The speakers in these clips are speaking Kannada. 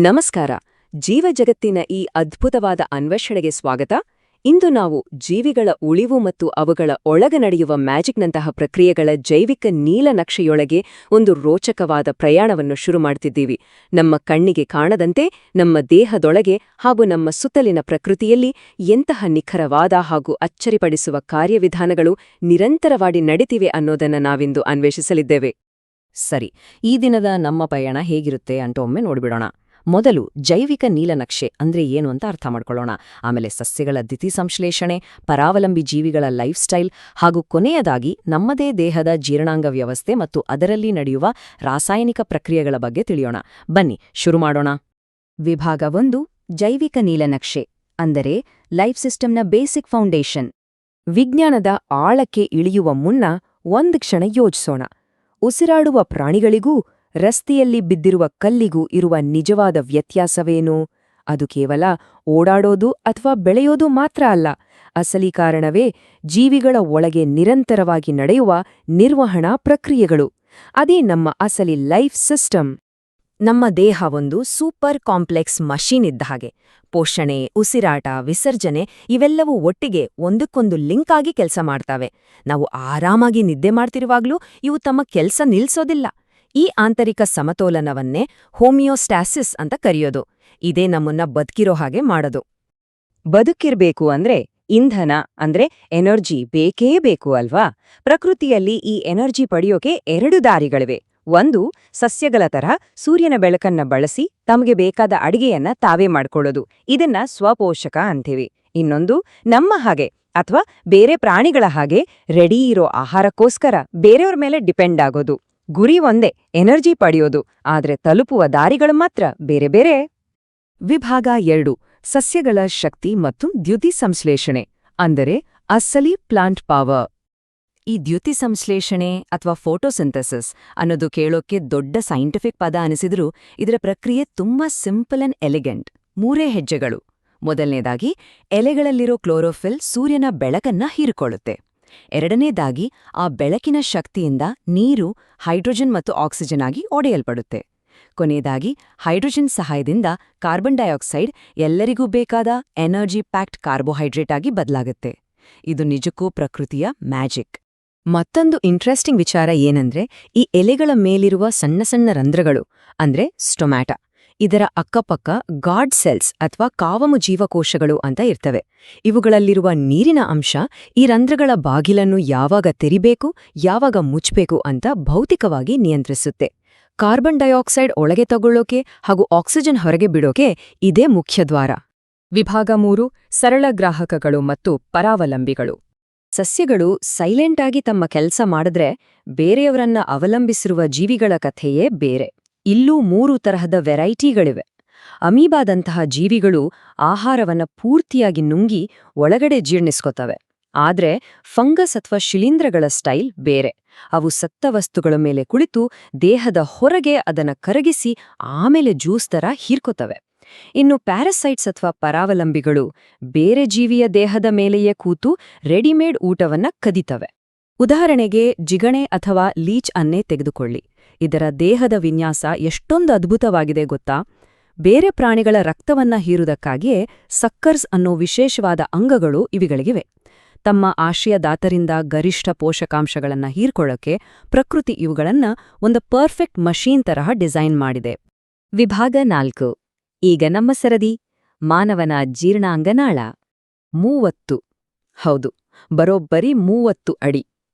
ನಮಸ್ಕಾರ. ಜೀವಜಗತ್ತಿನ ಈ ಅದ್ಭುತವಾದ ಅನ್ವೇಷಣೆಗೆ ಸ್ವಾಗತ. ಇಂದು ನಾವು ಜೀವಿಗಳ ಉಳಿವು ಮತ್ತು ಅವುಗಳ ಒಳಗ ನಡೆಯುವ ಮ್ಯಾಜಿಕ್ನಂತಹ ಪ್ರಕ್ರಿಯೆಗಳ ಜೈವಿಕ ನೀಲನಕ್ಷೆಯೊಳಗೆ ಒಂದು ರೋಚಕವಾದ ಪ್ರಯಾಣವನ್ನು ಶುರು ಮಾಡ್ತಿದ್ದೀವಿ. ನಮ್ಮ ಕಣ್ಣಿಗೆ ಕಾಣದಂತೆ ನಮ್ಮ ದೇಹದೊಳಗೆ ಹಾಗೂ ನಮ್ಮ ಸುತ್ತಲಿನ ಪ್ರಕೃತಿಯಲ್ಲಿ ಎಂತಹ ನಿಖರವಾದ ಹಾಗೂ ಅಚ್ಚರಿಪಡಿಸುವ ಕಾರ್ಯವಿಧಾನಗಳು ನಿರಂತರವಾಗಿ ನಡೀತಿವೆ ಅನ್ನೋದನ್ನ ನಾವಿಂದು ಅನ್ವೇಷಿಸಲಿದ್ದೇವೆ. ಸರಿ, ಈ ದಿನದ ನಮ್ಮ ಪಯಣ ಹೇಗಿರುತ್ತೆ ಅಂತ ಒಮ್ಮೆ ನೋಡ್ಬಿಡೋಣ. ಮೊದಲು ಜೈವಿಕ ನೀಲನಕ್ಷೆ ಅಂದ್ರೆ ಏನು ಅಂತ ಅರ್ಥ ಮಾಡ್ಕೊಳ್ಳೋಣ. ಆಮೇಲೆ ಸಸ್ಯಗಳ ದ್ಯುತಿಸಂಶ್ಲೇಷಣೆ, ಪರಾವಲಂಬಿ ಜೀವಿಗಳ ಲೈಫ್ ಸ್ಟೈಲ್ ಹಾಗೂ ಕೊನೆಯದಾಗಿ ನಮ್ಮದೇ ದೇಹದ ಜೀರ್ಣಾಂಗ ವ್ಯವಸ್ಥೆ ಮತ್ತು ಅದರಲ್ಲಿ ನಡೆಯುವ ರಾಸಾಯನಿಕ ಪ್ರಕ್ರಿಯೆಗಳ ಬಗ್ಗೆ ತಿಳಿಯೋಣ. ಬನ್ನಿ ಶುರು ಮಾಡೋಣ. ವಿಭಾಗ 1, ಜೈವಿಕ ನೀಲನಕ್ಷೆ ಅಂದರೆ ಲೈಫ್ ಸಿಸ್ಟಮ್ನ ಬೇಸಿಕ್ ಫೌಂಡೇಶನ್. ವಿಜ್ಞಾನದ ಆಳಕ್ಕೆ ಇಳಿಯುವ ಮುನ್ನ ಒಂದು ಕ್ಷಣ ಯೋಚಿಸೋಣ. ಉಸಿರಾಡುವ ಪ್ರಾಣಿಗಳಿಗೂ ರಸ್ತೆಯಲ್ಲಿ ಬಿದ್ದಿರುವ ಕಲ್ಲಿಗೂ ಇರುವ ನಿಜವಾದ ವ್ಯತ್ಯಾಸವೇನು? ಅದು ಕೇವಲ ಓಡಾಡೋದು ಅಥವಾ ಬೆಳೆಯೋದು ಮಾತ್ರ ಅಲ್ಲ. ಅಸಲಿ ಕಾರಣವೇ ಜೀವಿಗಳ ಒಳಗೆ ನಿರಂತರವಾಗಿ ನಡೆಯುವ ನಿರ್ವಹಣಾ ಪ್ರಕ್ರಿಯೆಗಳು. ಅದೇ ನಮ್ಮ ಅಸಲಿ ಲೈಫ್ ಸಿಸ್ಟಮ್. ನಮ್ಮ ದೇಹ ಒಂದು ಸೂಪರ್ ಕಾಂಪ್ಲೆಕ್ಸ್ ಮಷೀನ್ ಇದ್ದ ಹಾಗೆ. ಪೋಷಣೆ, ಉಸಿರಾಟ, ವಿಸರ್ಜನೆ ಇವೆಲ್ಲವೂ ಒಟ್ಟಿಗೆ ಒಂದಕ್ಕೊಂದು ಲಿಂಕ್ ಆಗಿ ಕೆಲಸ ಮಾಡ್ತಾವೆ. ನಾವು ಆರಾಮಾಗಿ ನಿದ್ದೆ ಮಾಡ್ತಿರುವಾಗ್ಲೂ ಇವು ತಮ್ಮ ಕೆಲಸ ನಿಲ್ಸೋದಿಲ್ಲ. ಈ ಆಂತರಿಕ ಸಮತೋಲನವನ್ನೇ ಹೋಮಿಯೋಸ್ಟಾಸಿಸ್ ಅಂತ ಕರೆಯೋದು. ಇದೇ ನಮ್ಮನ್ನ ಬದುಕಿರೋ ಹಾಗೆ ಮಾಡೋದು. ಬದುಕಿರ್ಬೇಕು ಅಂದ್ರೆ ಇಂಧನ ಅಂದ್ರೆ ಎನರ್ಜಿ ಬೇಕೇ ಬೇಕು ಅಲ್ವಾ? ಪ್ರಕೃತಿಯಲ್ಲಿ ಈ ಎನರ್ಜಿ ಪಡೆಯೋಕೆ 2 ದಾರಿಗಳಿವೆ. ಒಂದು, ಸಸ್ಯಗಳ ತರಹ ಸೂರ್ಯನ ಬೆಳಕನ್ನ ಬಳಸಿ ತಮಗೆ ಬೇಕಾದ ಅಡಿಗೆಯನ್ನ ತಾವೇ ಮಾಡ್ಕೊಳ್ಳೋದು. ಇದನ್ನ ಸ್ವಪೋಷಕ ಅಂತೀವಿ. ಇನ್ನೊಂದು, ನಮ್ಮ ಹಾಗೆ ಅಥವಾ ಬೇರೆ ಪ್ರಾಣಿಗಳ ಹಾಗೆ ರೆಡಿ ಇರೋ ಆಹಾರಕ್ಕೋಸ್ಕರ ಬೇರೆಯವ್ರ ಮೇಲೆ ಡಿಪೆಂಡ್ ಆಗೋದು. ಗುರಿ ಒಂದೇ, ಎನರ್ಜಿ ಪಡೆಯೋದು. ಆದ್ರೆ ತಲುಪುವ ದಾರಿಗಳು ಮಾತ್ರ ಬೇರೆ ಬೇರೆ. ವಿಭಾಗ 2, ಸಸ್ಯಗಳ ಶಕ್ತಿ ಮತ್ತು ದ್ಯುತಿಸಂಶ್ಲೇಷಣೆ ಅಂದರೆ ಅಸಲಿ ಪ್ಲಾಂಟ್ ಪವರ್. ಈ ದ್ಯುತಿಸಂಶ್ಲೇಷಣೆ ಅಥವಾ ಫೋಟೋಸಿಂಥಸಿಸ್ ಅನ್ನೋದು ಕೇಳೋಕೆ ದೊಡ್ಡ ಸೈಂಟಿಫಿಕ್ ಪದ ಅನಿಸಿದ್ರೂ ಇದರ ಪ್ರಕ್ರಿಯೆ ತುಂಬಾ ಸಿಂಪಲ್ ಅಂಡ್ ಎಲಿಗೆಂಟ್. 3 ಹೆಜ್ಜೆಗಳು. ಮೊದಲನೇದಾಗಿ, ಎಲೆಗಳಲ್ಲಿರೋ ಕ್ಲೋರೋಫಿಲ್ ಸೂರ್ಯನ ಬೆಳಕನ್ನ ಹೀರಿಕೊಳ್ಳುತ್ತೆ. ಎರಡನೇದಾಗಿ, ಆ ಬೆಳಕಿನ ಶಕ್ತಿಯಿಂದ ನೀರು ಹೈಡ್ರೋಜನ್ ಮತ್ತು ಆಕ್ಸಿಜನ್ ಆಗಿ ಒಡೆಯಲ್ಪಡುತ್ತೆ. ಕೊನೆಯದಾಗಿ, ಹೈಡ್ರೋಜನ್ ಸಹಾಯದಿಂದ ಕಾರ್ಬನ್ ಡೈಆಕ್ಸೈಡ್ ಎಲ್ಲರಿಗೂ ಬೇಕಾದ ಎನರ್ಜಿ ಪ್ಯಾಕ್ಡ್ ಕಾರ್ಬೋಹೈಡ್ರೇಟ್ ಆಗಿ ಬದಲಾಗುತ್ತೆ. ಇದು ನಿಜಕ್ಕೂ ಪ್ರಕೃತಿಯ ಮ್ಯಾಜಿಕ್. ಮತ್ತೊಂದು ಇಂಟ್ರೆಸ್ಟಿಂಗ್ ವಿಚಾರ ಏನಂದ್ರೆ, ಈ ಎಲೆಗಳ ಮೇಲಿರುವ ಸಣ್ಣ ಸಣ್ಣ ರಂಧ್ರಗಳು ಅಂದ್ರೆ ಸ್ಟೊಮ್ಯಾಟ, ಇದರ ಅಕ್ಕಪಕ್ಕ ಗಾಡ್ ಸೆಲ್ಸ್ ಅಥವಾ ಕಾವಮು ಜೀವಕೋಶಗಳು ಅಂತ ಇರ್ತವೆ. ಇವುಗಳಲ್ಲಿರುವ ನೀರಿನ ಅಂಶ ಈ ರಂಧ್ರಗಳ ಬಾಗಿಲನ್ನು ಯಾವಾಗ ತೆರಿಬೇಕು, ಯಾವಾಗ ಮುಚ್ಚಬೇಕು ಅಂತ ಭೌತಿಕವಾಗಿ ನಿಯಂತ್ರಿಸುತ್ತೆ. ಕಾರ್ಬನ್ ಡೈಆಕ್ಸೈಡ್ ಒಳಗೆ ತಗೊಳ್ಳೋಕೆ ಹಾಗೂ ಆಕ್ಸಿಜನ್ ಹೊರಗೆ ಬಿಡೋಕೆ ಇದೇ ಮುಖ್ಯ ದ್ವಾರ. ವಿಭಾಗ 3, ಸರಳ ಗ್ರಾಹಕಗಳು ಮತ್ತು ಪರಾವಲಂಬಿಗಳು. ಸಸ್ಯಗಳು ಸೈಲೆಂಟ್ ಆಗಿ ತಮ್ಮ ಕೆಲಸ ಮಾಡಿದ್ರೆ ಬೇರೆಯವರನ್ನ ಅವಲಂಬಿಸಿರುವ ಜೀವಿಗಳ ಕಥೆಯೇ ಬೇರೆ. ಇಲ್ಲೂ 3 ತರಹದ ವೆರೈಟಿಗಳಿವೆ. ಅಮೀಬಾದಂತಹ ಜೀವಿಗಳು ಆಹಾರವನ್ನ ಪೂರ್ತಿಯಾಗಿ ನುಂಗಿ ಒಳಗಡೆ ಜೀರ್ಣಿಸ್ಕೊತವೆ. ಆದ್ರೆ ಫಂಗಸ್ ಅಥವಾ ಶಿಲೀಂಧ್ರಗಳ ಸ್ಟೈಲ್ ಬೇರೆ. ಅವು ಸತ್ತ ವಸ್ತುಗಳ ಮೇಲೆ ಕುಳಿತು ದೇಹದ ಹೊರಗೆ ಅದನ್ನ ಕರಗಿಸಿ ಆಮೇಲೆ ಜ್ಯೂಸ್ ತರ ಹೀರ್ಕೊತವೆ. ಇನ್ನು ಪ್ಯಾರಸೈಟ್ಸ್ ಅಥವಾ ಪರಾವಲಂಬಿಗಳು ಬೇರೆ ಜೀವಿಯ ದೇಹದ ಮೇಲೆಯೇ ಕೂತು ರೆಡಿಮೇಡ್ ಊಟವನ್ನ ಕದಿತವೆ. ಉದಾಹರಣೆಗೆ ಜಿಗಣೆ ಅಥವಾ ಲೀಚ್ ಅನ್ನೇ ತೆಗೆದುಕೊಳ್ಳಿ. ಇದರ ದೇಹದ ವಿನ್ಯಾಸ ಎಷ್ಟೊಂದು ಅದ್ಭುತವಾಗಿದೆ ಗೊತ್ತಾ? ಬೇರೆ ಪ್ರಾಣಿಗಳ ರಕ್ತವನ್ನ ಹೀರುವುದಕ್ಕಾಗಿಯೇ ಸಕ್ಕರ್ಸ್ ಅನ್ನೋ ವಿಶೇಷವಾದ ಅಂಗಗಳು ಇವುಗಳಿಗಿವೆ. ತಮ್ಮ ಆಶ್ರಯದಾತರಿಂದ ಗರಿಷ್ಠ ಪೋಷಕಾಂಶಗಳನ್ನ ಹೀರ್ಕೊಳ್ಳೋಕೆ ಪ್ರಕೃತಿ ಇವುಗಳನ್ನ ಒಂದು ಪರ್ಫೆಕ್ಟ್ ಮಷೀನ್ ತರಹ ಡಿಸೈನ್ ಮಾಡಿದೆ. ವಿಭಾಗ 4, ಈಗ ನಮ್ಮ ಸರದಿ, ಮಾನವನ ಜೀರ್ಣಾಂಗನಾಳ. 30. ಹೌದು, ಬರೋಬ್ಬರಿ 30 ಅಡಿ.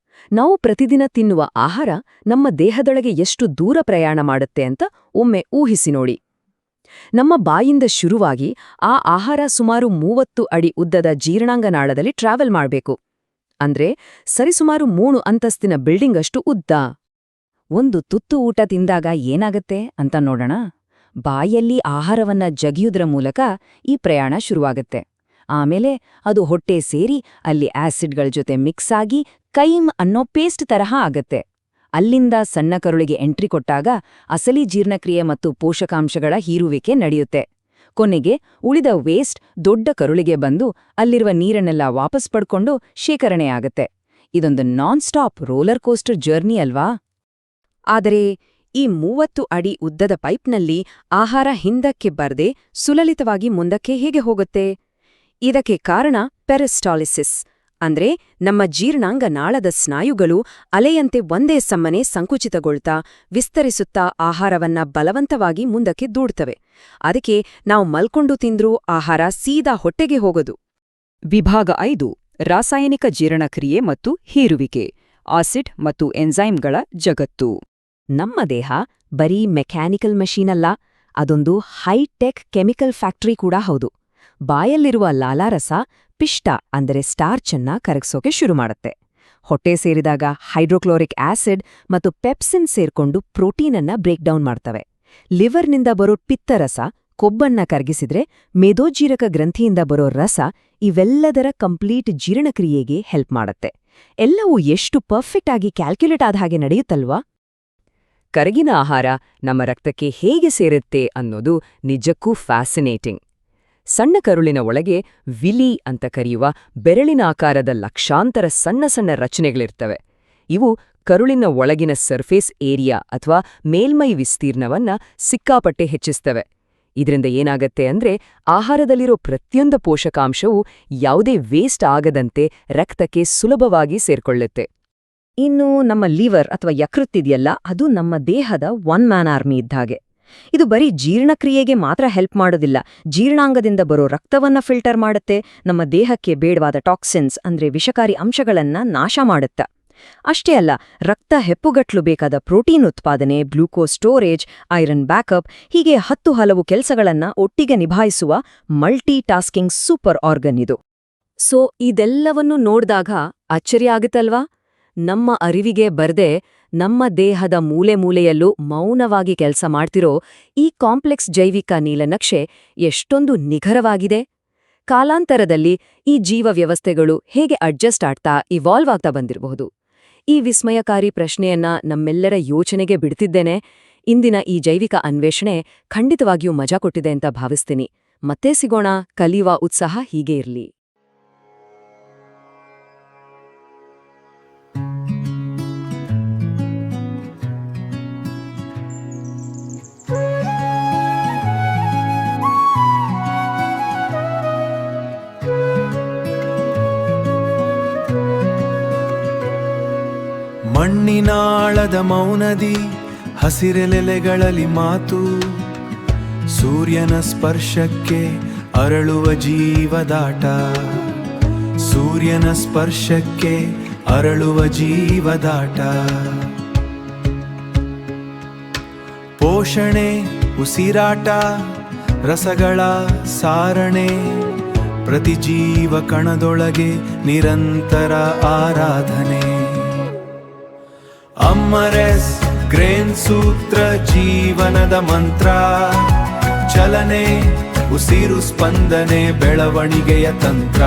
ನಾವು ಪ್ರತಿದಿನ ತಿನ್ನುವ ಆಹಾರ ನಮ್ಮ ದೇಹದೊಳಗೆ ಎಷ್ಟು ದೂರ ಪ್ರಯಾಣ ಮಾಡುತ್ತೆ ಅಂತ ಒಮ್ಮೆ ಊಹಿಸಿ ನೋಡಿ. ನಮ್ಮ ಬಾಯಿಂದ ಶುರುವಾಗಿ ಆ ಆಹಾರ ಸುಮಾರು 30 ಅಡಿ ಉದ್ದದ ಜೀರ್ಣಾಂಗನಾಳದಲ್ಲಿ ಟ್ರಾವೆಲ್ ಮಾಡಬೇಕು. ಅಂದ್ರೆ ಸರಿಸುಮಾರು 3 ಅಂತಸ್ತಿನ ಬಿಲ್ಡಿಂಗ್ ಅಷ್ಟು ಉದ್ದ. ಒಂದು ತುತ್ತು ಊಟ ತಿಂದಾಗ ಏನಾಗತ್ತೆ ಅಂತ ನೋಡೋಣ. ಬಾಯಲ್ಲಿ ಆಹಾರವನ್ನ ಜಗಿಯುವುದರ ಮೂಲಕ ಈ ಪ್ರಯಾಣ ಶುರುವಾಗತ್ತೆ. ಆಮೇಲೆ ಅದು ಹೊಟ್ಟೆ ಸೇರಿ ಅಲ್ಲಿ ಆಸಿಡ್ಗಳ ಜೊತೆ ಮಿಕ್ಸ್ ಆಗಿ ಕೈಮ್ ಅನ್ನೋ ಪೇಸ್ಟ್ ತರಹ ಆಗತ್ತೆ. ಅಲ್ಲಿಂದ ಸಣ್ಣ ಕರುಳಿಗೆ ಎಂಟ್ರಿ ಕೊಟ್ಟಾಗ ಅಸಲಿ ಜೀರ್ಣಕ್ರಿಯೆ ಮತ್ತು ಪೋಷಕಾಂಶಗಳ ಹೀರುವಿಕೆ ನಡೆಯುತ್ತೆ. ಕೊನೆಗೆ ಉಳಿದ ವೇಸ್ಟ್ ದೊಡ್ಡ ಕರುಳಿಗೆ ಬಂದು ಅಲ್ಲಿರುವ ನೀರನ್ನೆಲ್ಲ ವಾಪಸ್ ಪಡ್ಕೊಂಡು ಶೇಖರಣೆಯಾಗತ್ತೆ. ಇದೊಂದು non stop roller coaster journey ಅಲ್ವಾ? ಆದರೆ ಈ 30 ಅಡಿ ಉದ್ದದ ಪೈಪ್ನಲ್ಲಿ ಆಹಾರ ಹಿಂದಕ್ಕೆ ಬರ್ದೆ ಸುಲಲಿತವಾಗಿ ಮುಂದಕ್ಕೆ ಹೇಗೆ ಹೋಗುತ್ತೆ? ಇದಕ್ಕೆ ಕಾರಣ ಪೆರಿಸ್ಟಾಲಿಸಿಸ್, ಅಂದ್ರೆ ನಮ್ಮ ಜೀರ್ಣಾಂಗ ನಾಳದ ಸ್ನಾಯುಗಳು ಅಲೆಯಂತೆ ಒಂದೇ ಸಮ್ಮನೆ ಸಂಕುಚಿತಗೊಳ್ತಾ ವಿಸ್ತರಿಸುತ್ತಾ ಆಹಾರವನ್ನ ಬಲವಂತವಾಗಿ ಮುಂದಕ್ಕೆ ದೂಡ್ತವೆ. ಅದಕ್ಕೆ ನಾವು ಮಲ್ಕೊಂಡು ತಿಂದ್ರೂ ಆಹಾರ ಸೀದಾ ಹೊಟ್ಟೆಗೆ ಹೋಗೋದು. ವಿಭಾಗ 5 ರಾಸಾಯನಿಕ ಜೀರ್ಣಕ್ರಿಯೆ ಮತ್ತು ಹೀರುವಿಕೆ, ಆಸಿಡ್ ಮತ್ತು ಎನ್ಸೈಮ್ಗಳ ಜಗತ್ತು. ನಮ್ಮ ದೇಹ ಬರೀ ಮೆಕ್ಯಾನಿಕಲ್ ಮಷೀನಲ್ಲ, ಅದೊಂದು ಹೈಟೆಕ್ ಕೆಮಿಕಲ್ ಫ್ಯಾಕ್ಟರಿ ಕೂಡ ಹೌದು. ಬಾಯಲ್ಲಿರುವ ಲಾಲಾರಸ ಪಿಷ್ಟ ಅಂದರೆ ಸ್ಟಾರ್ಚನ್ನ ಕರಗಿಸೋಕೆ ಶುರು ಮಾಡುತ್ತೆ. ಹೊಟ್ಟೆ ಸೇರಿದಾಗ ಹೈಡ್ರೋಕ್ಲೋರಿಕ್ ಆಸಿಡ್ ಮತ್ತು ಪೆಪ್ಸಿನ್ ಸೇರ್ಕೊಂಡು ಪ್ರೋಟೀನನ್ನ ಬ್ರೇಕ್ಡೌನ್ ಮಾಡ್ತವೆ. ಲಿವರ್ನಿಂದ ಬರೋ ಪಿತ್ತರಸ ಕೊಬ್ಬನ್ನ ಕರಗಿಸಿದ್ರೆ ಮೇದೋಜೀರಕ ಗ್ರಂಥಿಯಿಂದ ಬರೋ ರಸ ಇವೆಲ್ಲದರ ಕಂಪ್ಲೀಟ್ ಜೀರ್ಣಕ್ರಿಯೆಗೆ ಹೆಲ್ಪ್ ಮಾಡುತ್ತೆ. ಎಲ್ಲವೂ ಎಷ್ಟು ಪರ್ಫೆಕ್ಟ್ ಆಗಿ ಕ್ಯಾಲ್ಕ್ಯುಲೇಟ್ ಆದ ಹಾಗೆ ನಡೆಯುತ್ತಲ್ವಾ? ಕರಗಿನ ಆಹಾರ ನಮ್ಮ ರಕ್ತಕ್ಕೆ ಹೇಗೆ ಸೇರುತ್ತೆ ಅನ್ನೋದು ನಿಜಕ್ಕೂ ಫ್ಯಾಸಿನೇಟಿಂಗ್. ಸಣ್ಣ ಕರುಳಿನ ಒಳಗೆ ವಿಲಿ ಅಂತ ಕರೆಯುವ ಬೆರಳಿನ ಆಕಾರದ ಲಕ್ಷಾಂತರ ಸಣ್ಣ ಸಣ್ಣ ರಚನೆಗಳಿರ್ತವೆ. ಇವು ಕರುಳಿನ ಒಳಗಿನ ಸರ್ಫೇಸ್ ಏರಿಯಾ ಅಥವಾ ಮೇಲ್ಮೈ ವಿಸ್ತೀರ್ಣವನ್ನ ಸಿಕ್ಕಾಪಟ್ಟೆ ಹೆಚ್ಚಿಸ್ತವೆ. ಇದರಿಂದ ಏನಾಗತ್ತೆ ಅಂದ್ರೆ ಆಹಾರದಲ್ಲಿರೋ ಪ್ರತಿಯೊಂದು ಪೋಷಕಾಂಶವೂ ಯಾವುದೇ ವೇಸ್ಟ್ ಆಗದಂತೆ ರಕ್ತಕ್ಕೆ ಸುಲಭವಾಗಿ ಸೇರ್ಕೊಳ್ಳುತ್ತೆ. ಇನ್ನು ನಮ್ಮ ಲಿವರ್ ಅಥವಾ ಯಕೃತ್ತಿದೆಯಲ್ಲ, ಅದು ನಮ್ಮ ದೇಹದ ಒನ್ ಮ್ಯಾನ್ ಆರ್ಮಿ ಇದ್ದಾಗೆ. ಇದು ಬರೀ ಜೀರ್ಣಕ್ರಿಯೆಗೆ ಮಾತ್ರ ಹೆಲ್ಪ್ ಮಾಡೋದಿಲ್ಲ, ಜೀರ್ಣಾಂಗದಿಂದ ಬರೋ ರಕ್ತವನ್ನ ಫಿಲ್ಟರ್ ಮಾಡುತ್ತೆ, ನಮ್ಮ ದೇಹಕ್ಕೆ ಬೇಡವಾದ ಟಾಕ್ಸಿನ್ಸ್ ಅಂದ್ರೆ ವಿಷಕಾರಿ ಅಂಶಗಳನ್ನ ನಾಶ ಮಾಡುತ್ತೆ. ಅಷ್ಟೇ ಅಲ್ಲ, ರಕ್ತ ಹೆಪ್ಪುಗಟ್ಲು ಬೇಕಾದ ಪ್ರೋಟೀನ್ ಉತ್ಪಾದನೆ, ಗ್ಲೂಕೋಸ್ ಸ್ಟೋರೇಜ್, ಐರನ್ ಬ್ಯಾಕಪ್, ಹೀಗೆ 10 ಹಲವು ಕೆಲಸಗಳನ್ನ ಒಟ್ಟಿಗೆ ನಿಭಾಯಿಸುವ ಮಲ್ಟಿ ಟಾಸ್ಕಿಂಗ್ ಸೂಪರ್ ಆರ್ಗನ್ ಇದು. ಸೊ ಇದೆಲ್ಲವನ್ನು ನೋಡ್ದಾಗ ಅಚ್ಚರಿ ಆಗುತ್ತಲ್ವಾ? ನಮ್ಮ ಅರಿವಿಗೆ ಬರ್ದೆ ನಮ್ಮ ದೇಹದ ಮೂಲೆ ಮೂಲೆಯಲ್ಲೂ ಮೌನವಾಗಿ ಕೆಲಸ ಮಾಡ್ತಿರೋ ಈ ಕಾಂಪ್ಲೆಕ್ಸ್ ಜೈವಿಕ ನೀಲನಕ್ಷೆ ಎಷ್ಟೊಂದು ನಿಖರವಾಗಿದೆ. ಕಾಲಾಂತರದಲ್ಲಿ ಈ ಜೀವ ವ್ಯವಸ್ಥೆಗಳು ಹೇಗೆ ಅಡ್ಜಸ್ಟ್ ಆಗ್ತಾ ಇವಾಲ್ವ್ ಆಗ್ತಾ ಬಂದಿರಬಹುದು? ಈ ವಿಸ್ಮಯಕಾರಿ ಪ್ರಶ್ನೆಯನ್ನ ನಮ್ಮೆಲ್ಲರ ಯೋಚನೆಗೆ ಬಿಡ್ತಿದ್ದೇನೆ. ಇಂದಿನ ಈ ಜೈವಿಕ ಅನ್ವೇಷಣೆ ಖಂಡಿತವಾಗಿಯೂ ಮಜಾ ಕೊಟ್ಟಿದೆ ಅಂತ ಭಾವಿಸ್ತೀನಿ. ಮತ್ತೆ ಸಿಗೋಣ. ಕಲಿಯುವ ಉತ್ಸಾಹ ಹೀಗೆ ಇರ್ಲಿ. ಮಣ್ಣಿನಾಳದ ಮೌನದಿ ಹಸಿರೆಲೆಗಳಲ್ಲಿ ಮಾತು, ಸೂರ್ಯನ ಸ್ಪರ್ಶಕ್ಕೆ ಅರಳುವ ಜೀವದಾಟ, ಸೂರ್ಯನ ಸ್ಪರ್ಶಕ್ಕೆ ಅರಳುವ ಜೀವದಾಟ. ಪೋಷಣೆ, ಉಸಿರಾಟ, ರಸಗಳ ಸಾರಣೆ, ಪ್ರತಿ ಜೀವ ಕಣದೊಳಗೆ ನಿರಂತರ ಆರಾಧನೆ. ಅಮ್ಮರೆಸ್ ಗ್ರೇನ್ ಸೂತ್ರ ಜೀವನದ ಮಂತ್ರ, ಚಲನೆ, ಉಸಿರು ಸ್ಪಂದನೆ, ಬೆಳವಣಿಗೆಯ ತಂತ್ರ.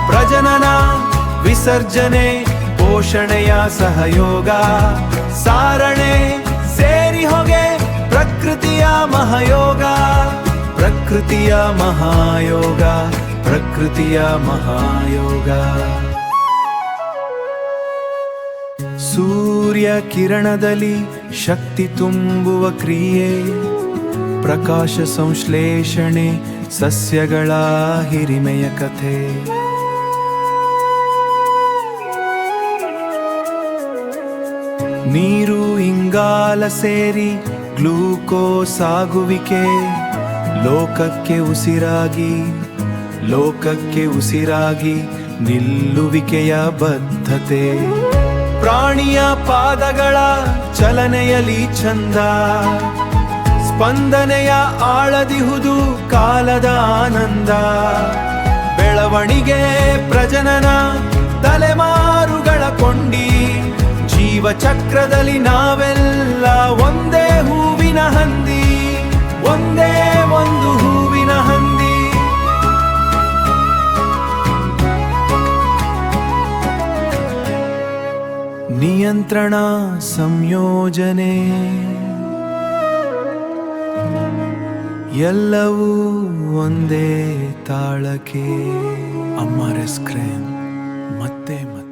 ಪ್ರಜನನ, ವಿಸರ್ಜನೆ, ಪೋಷಣೆಯ ಸಹಯೋಗ, ಸಾರಣೆ, ಸೇರಿ ಹೊಗೆ, ಪ್ರಕೃತಿಯ ಮಹಾಯೋಗ, ಪ್ರಕೃತಿಯ ಮಹಾಯೋಗ, ಪ್ರಕೃತಿಯ ಮಹಾಯೋಗ. ಸೂರ್ಯ ಕಿರಣದಲ್ಲಿ ಶಕ್ತಿ ತುಂಬುವ ಕ್ರಿಯೆ, ಪ್ರಕಾಶ ಸಂಶ್ಲೇಷಣೆ, ಸಸ್ಯಗಳ ಹಿರಿಮೆಯ ಕಥೆ. ನೀರು ಇಂಗಾಲ ಸೇರಿ ಗ್ಲೂಕೋಸ್ ಆಗುವಿಕೆ, ಲೋಕಕ್ಕೆ ಉಸಿರಾಗಿ, ಲೋಕಕ್ಕೆ ಉಸಿರಾಗಿ ನಿಲ್ಲುವಿಕೆಯ ಬದ್ಧತೆ. ಪ್ರಾಣಿಯ ಪಾದಗಳ ಚಲನೆಯಲಿ ಚಂದ, ಸ್ಪಂದನೆಯ ಆಳದಿಹುದು ಕಾಲದ ಆನಂದ. ಬೆಳವಣಿಗೆ, ಪ್ರಜನನ, ತಲೆಮಾರುಗಳ ಕೊಂಡಿ, ಜೀವಚಕ್ರದಲ್ಲಿ ನಾವೆಲ್ಲ ಒಂದೇ ಹೂವಿನ ಹಂದಿ, ಒಂದೇ ಒಂದು ಹೂವಿನ ಹಂದಿ. ನಿಯಂತ್ರಣ, ಸಂಯೋಜನೆ, ಎಲ್ಲವೂ ಒಂದೇ ತಾಳಕ್ಕೆ. ಅಮ್ಮರೆಸ್ ಗ್ರೇನ್ ಮತ್ತೆ ಮತ್ತೆ